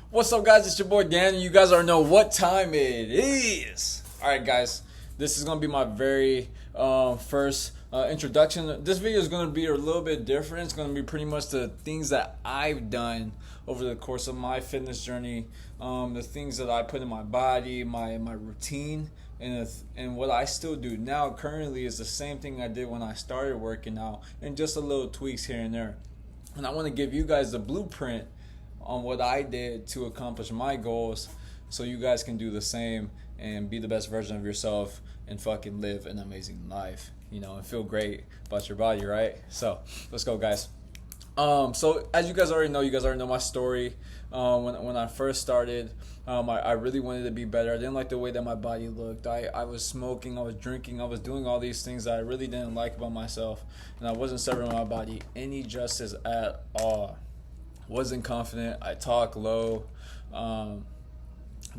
What's up, guys? It's your boy Dan, and you guys already know what time it is. All right, guys, this is gonna be my very first introduction. This video is gonna be a little bit different. It's gonna be pretty much the things that I've done over the course of my fitness journey, the things that I put in my body, my routine, and what I still do now currently is the same thing I did when I started working out, and just a little tweaks here and there. And I want to give you guys the blueprint on what I did to accomplish my goals so you guys can do the same and be the best version of yourself and fucking live an amazing life, and feel great about your body, right? So let's go, guys. So as you guys already know my story. When I first started, I really wanted to be better. I didn't like the way that my body looked. I was smoking, I was drinking, I was doing all these things that I really didn't like about myself, and I wasn't serving my body any justice at all. Wasn't confident. I talk low.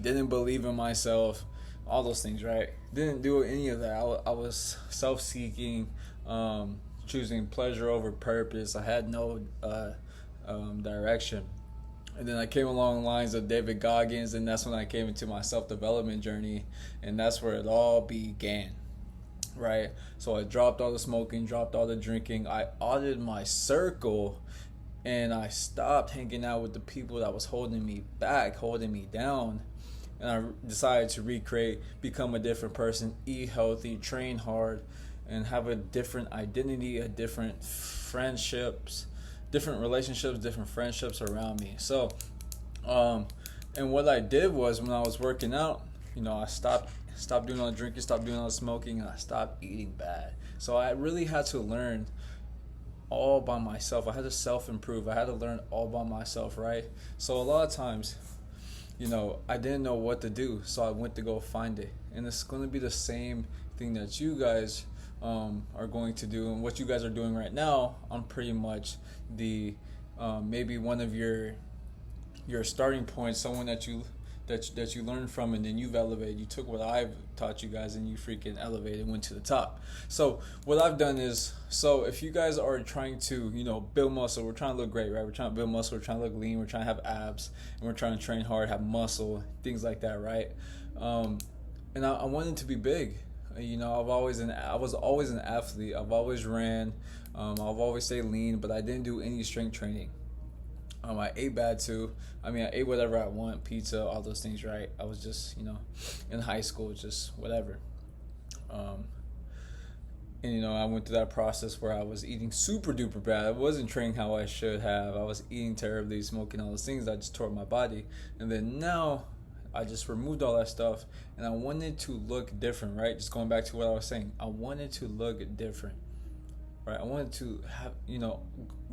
Didn't believe in myself. All those things, right? Didn't do any of that. I was self-seeking, choosing pleasure over purpose. I had no direction. And then I came along the lines of David Goggins, and that's when I came into my self-development journey, and that's where it all began, right? So I dropped all the smoking, dropped all the drinking. I audited my circle, and I stopped hanging out with the people that was holding me back, holding me down. And I decided to recreate, become a different person, eat healthy, train hard, and have a different identity, a different friendships, different relationships, different friendships around me. So, and what I did was when I was working out, I stopped doing all the drinking, stopped doing all the smoking, and I stopped eating bad. So I really had to learn all by myself. I had to self-improve. I had to learn all by myself, right? So a lot of times, I didn't know what to do, so I went to go find it. And it's going to be the same thing that you guys are going to do, and what you guys are doing right now. I'm pretty much the maybe one of your starting points, someone that you learned from, and then you've elevated. You took what I've taught you guys and you freaking elevated and went to the top. So what I've done is, so if you guys are trying to build muscle, we're trying to look great, right? We're trying to build muscle, we're trying to look lean, we're trying to have abs, and we're trying to train hard, have muscle, things like that, right? And I wanted to be big. I was always an athlete. I've always ran. I've always stayed lean, but I didn't do any strength training. I ate bad too. I ate whatever I want, pizza, all those things, right? I was just, in high school, just whatever. And I went through that process where I was eating super duper bad. I wasn't training how I should have. I was eating terribly, smoking all those things. I just tore my body. And then now I just removed all that stuff, and I wanted to look different, right? Just going back to what I was saying. I wanted to look different. Right, I wanted to have,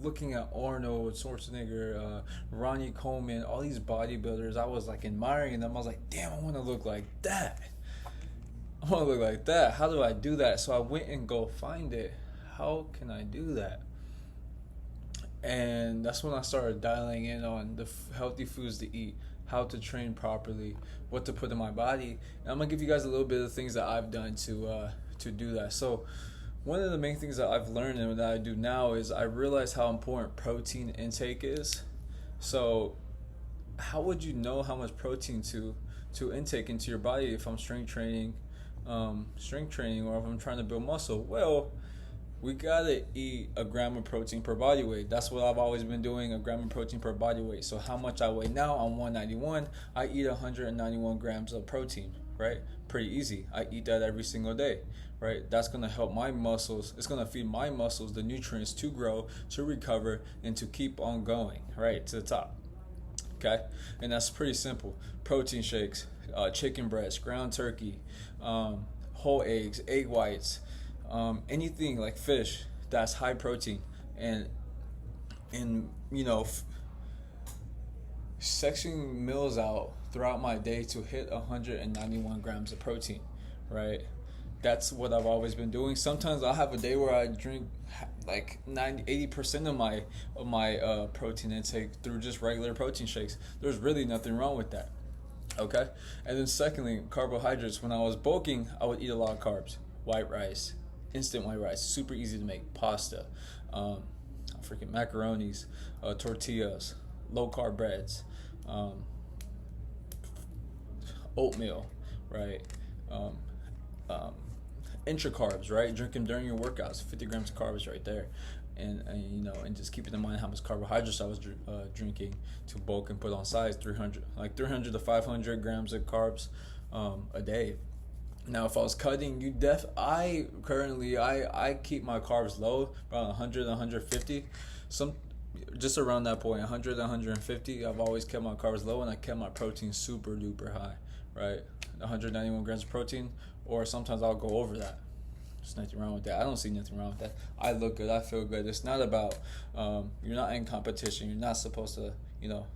looking at Arnold Schwarzenegger, Ronnie Coleman, all these bodybuilders, I was like admiring them. I was like, damn, I want to look like that. I want to look like that. How do I do that? So I went and go find it. How can I do that? And that's when I started dialing in on the healthy foods to eat, how to train properly, what to put in my body. And I'm gonna give you guys a little bit of things that I've done to do that. So one of the main things that I've learned and that I do now is I realize how important protein intake is. So how would you know how much protein to intake into your body if I'm strength training, or if I'm trying to build muscle? Well, we gotta eat a gram of protein per body weight. That's what I've always been doing, a gram of protein per body weight. So how much I weigh now, I'm 191. I eat 191 grams of protein, right? Pretty easy. I eat that every single day, right? That's gonna help my muscles. It's gonna feed my muscles the nutrients to grow, to recover, and to keep on going, right, to the top. Okay, and that's pretty simple. Protein shakes, chicken breast, ground turkey, whole eggs, egg whites, anything like fish that's high protein, and sectioning meals out throughout my day to hit 191 grams of protein, right? That's what I've always been doing. Sometimes I'll have a day where I drink like 80% of my protein intake through just regular protein shakes. There's really nothing wrong with that. Okay? And then secondly, carbohydrates. When I was bulking, I would eat a lot of carbs. White rice, instant white rice, super easy to make. Pasta, freaking macaronis, tortillas, low carb breads, oatmeal, right? Um, um, intra carbs, right? Drink them during your workouts, 50 grams of carbs right there. And just keeping in mind how much carbohydrates I was drinking to bulk and put on size, 300 to 500 grams of carbs a day. Now, if I was cutting, I keep my carbs low, around 100 150, some just around that point, 100 150. I've always kept my carbs low, and I kept my protein super duper high, right? 191 grams of protein, or sometimes I'll go over that. There's nothing wrong with that. I don't see nothing wrong with that. I look good. I feel good. It's not about you're not in competition. You're not supposed to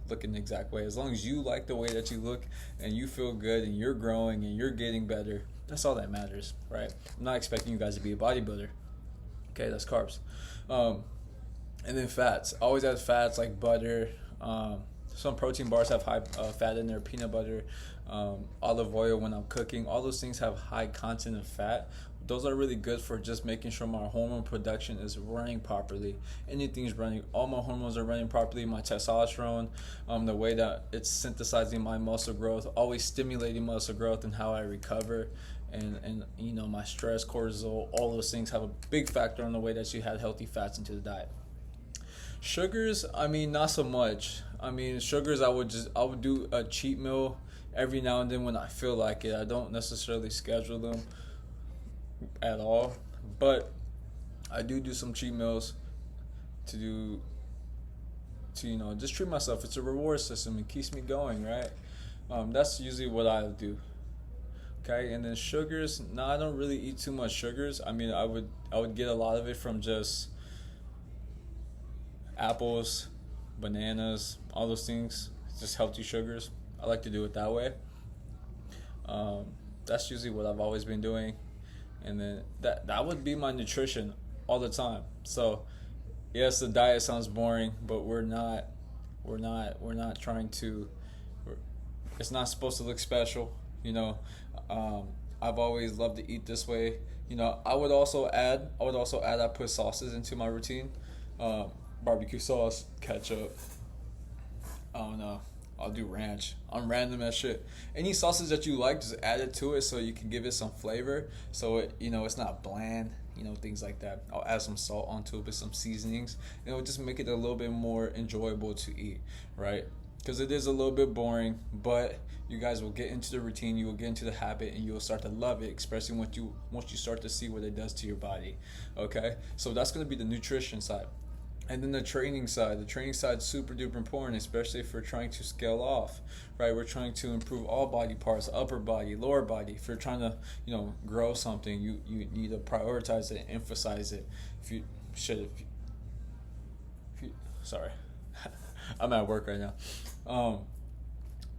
look in the exact way. As long as you like the way that you look and you feel good and you're growing and you're getting better, that's all that matters, right? I'm not expecting you guys to be a bodybuilder. Okay, that's carbs. And then fats. Always add fats like butter. Some protein bars have high fat in there. Peanut butter, olive oil when I'm cooking. All those things have high content of fat. Those are really good for just making sure my hormone production is running properly. Anything's running. All my hormones are running properly. My testosterone, the way that it's synthesizing my muscle growth, always stimulating muscle growth and how I recover. And my stress, cortisol, all those things have a big factor on the way that you add healthy fats into the diet. Sugars, not so much. Sugars, I would do a cheat meal every now and then when I feel like it. I don't necessarily schedule them at all, but I do some cheat meals to just treat myself. It's a reward system. It keeps me going, right? That's usually what I do. Okay, and then sugars. No, I don't really eat too much sugars. I would get a lot of it from just apples, bananas, all those things. Just healthy sugars. I like to do it that way. That's usually what I've always been doing. And then that would be my nutrition all the time. So yes, the diet sounds boring, but we're not trying to. It's not supposed to look special, I've always loved to eat this way. I would also add. I put sauces into my routine. Barbecue sauce, ketchup. I don't know. I'll do ranch. I'm random as shit. Any sauces that you like, just add it to it so you can give it some flavor. So it's not bland. Things like that. I'll add some salt onto it with some seasonings. It'll just make it a little bit more enjoyable to eat, right? Because it is a little bit boring, but you guys will get into the routine. You will get into the habit, and you will start to love it, especially once you start to see what it does to your body. Okay, so that's gonna be the nutrition side. And then the training side is super duper important, especially if we're trying to scale off, right? We're trying to improve all body parts, upper body, lower body. If you're trying to, grow something, you need to prioritize it, emphasize it. Sorry, I'm at work right now.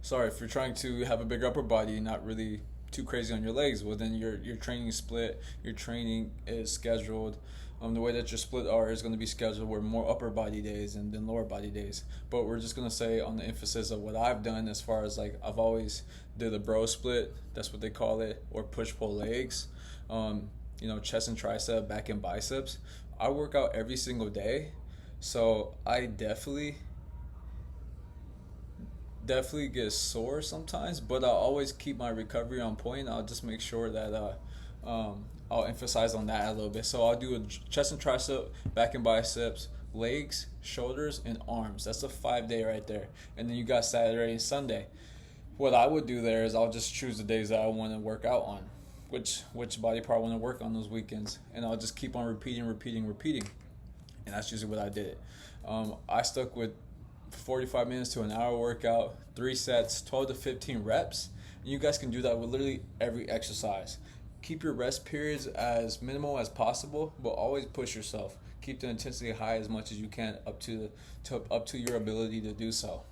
Sorry, if you're trying to have a big upper body, not really too crazy on your legs, well then your training is split, your training is scheduled. The way that your split R is going to be scheduled were more upper body days and then lower body days. But we're just going to say on the emphasis of what I've done as far as like I've always did a bro split, that's what they call it, or push-pull legs, chest and tricep, back and biceps. I work out every single day, so I definitely get sore sometimes, but I'll always keep my recovery on point. I'll just make sure that I'll emphasize on that a little bit. So I'll do a chest and tricep, back and biceps, legs, shoulders, and arms. That's a 5-day right there. And then you got Saturday and Sunday. What I would do there is I'll just choose the days that I want to work out on, which body part I want to work on those weekends, and I'll just keep on repeating. And that's usually what I did. I stuck with 45 minutes to an hour workout, 3 sets, 12 to 15 reps. And you guys can do that with literally every exercise. Keep your rest periods as minimal as possible, but always push yourself. Keep the intensity high as much as you can up to your ability to do so.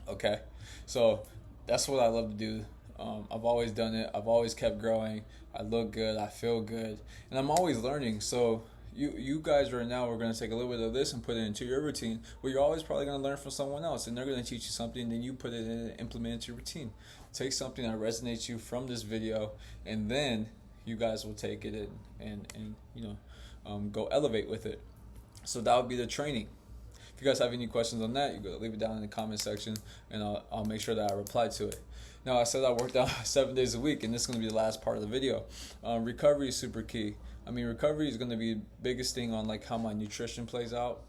Okay, so that's what I love to do. I've always done it. I've always kept growing. I look good. I feel good, and I'm always learning. So you guys right now, we're going to take a little bit of this and put it into your routine. Well, you're always probably going to learn from someone else, and they're going to teach you something, and then you put it in and implement it into your routine. Take something that resonates you from this video, and then you guys will take it and go elevate with it. So that would be the training. If you guys have any questions on that, you go leave it down in the comment section, and I'll make sure that I reply to it. Now, I said I worked out 7 days a week, and this is going to be the last part of the video. Recovery is super key. I mean, recovery is going to be the biggest thing on like how my nutrition plays out,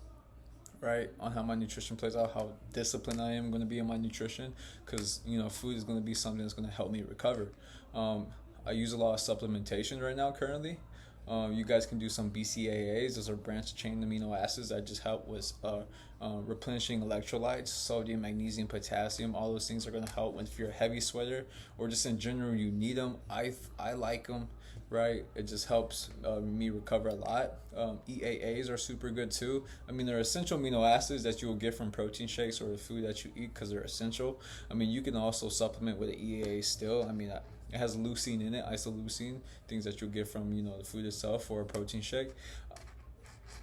right? On how my nutrition plays out, how disciplined I am going to be in my nutrition, because food is going to be something that's going to help me recover. I use a lot of supplementation right now currently. You guys can do some BCAAs. Those are branched chain amino acids that just help with replenishing electrolytes, sodium, magnesium, potassium. All those things are going to help if you're a heavy sweater or just in general you need them. I like them, right? It just helps me recover a lot. EAAs are super good too. I mean, they're essential amino acids that you will get from protein shakes or the food that you eat because they're essential. I mean, you can also supplement with the EAA still. I mean, it has leucine in it, isoleucine, things that you'll get from the food itself or a protein shake.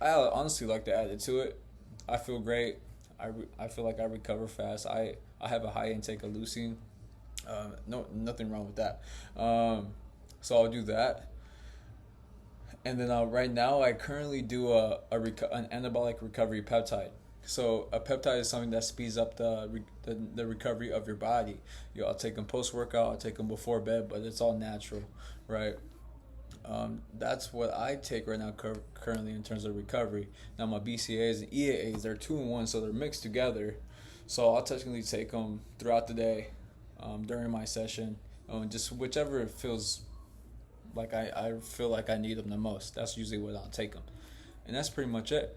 I honestly like to add it to it. I feel great. I feel like I recover fast. I have a high intake of leucine. Nothing wrong with that. So I'll do that. And then right now I currently do an anabolic recovery peptide. So a peptide is something that speeds up the recovery of your body. I'll take them post-workout, I'll take them before bed, but it's all natural, right? That's what I take right now currently in terms of recovery. Now my BCAAs and EAAs, they're 2 in 1, so they're mixed together. So I'll technically take them throughout the day, during my session, just whichever it feels like I feel like I need them the most. That's usually what I'll take them. And that's pretty much it.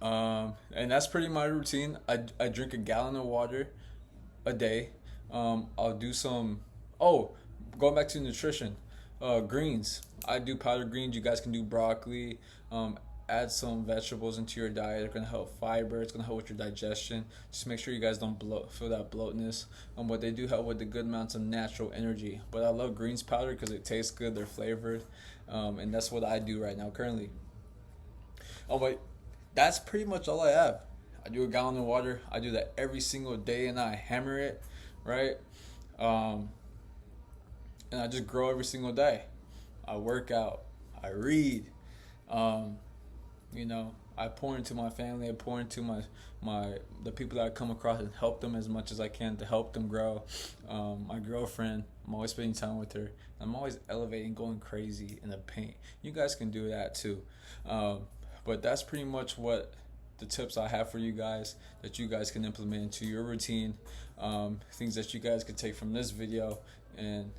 And that's pretty my routine. I drink a gallon of water a day. I'll do some, going back to nutrition, greens. I do powdered greens. You guys can do broccoli. Add some vegetables into your diet. It's going to help fiber. It's going to help with your digestion. Just make sure you guys don't feel that bloatness. But they do help with the good amounts of natural energy. But I love greens powder because it tastes good. They're flavored. And that's what I do right now currently. But that's pretty much all I have. I do a gallon of water. I do that every single day, and I hammer it, right? And I just grow every single day. I work out. I read. I pour into my family. I pour into the people that I come across and help them as much as I can to help them grow. My girlfriend, I'm always spending time with her. I'm always elevating, going crazy in the paint. You guys can do that too. But that's pretty much what the tips I have for you guys that you guys can implement into your routine. Things that you guys could take from this video and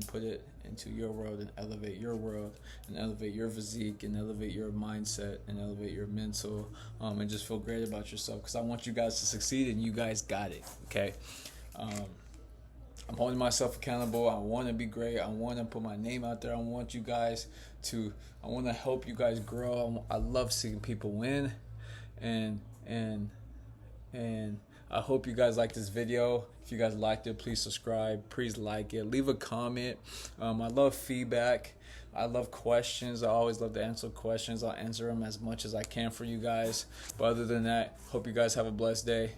put it into your world and elevate your world and elevate your physique and elevate your mindset and elevate your mental, and just feel great about yourself, because I want you guys to succeed and you guys got it. Okay. I'm holding myself accountable. I want to be great. I want to put my name out there. I want to help you guys grow. I love seeing people win, and I hope you guys like this video. If you guys liked it, please subscribe. Please like it. Leave a comment. I love feedback. I love questions. I always love to answer questions. I'll answer them as much as I can for you guys. But other than that, hope you guys have a blessed day.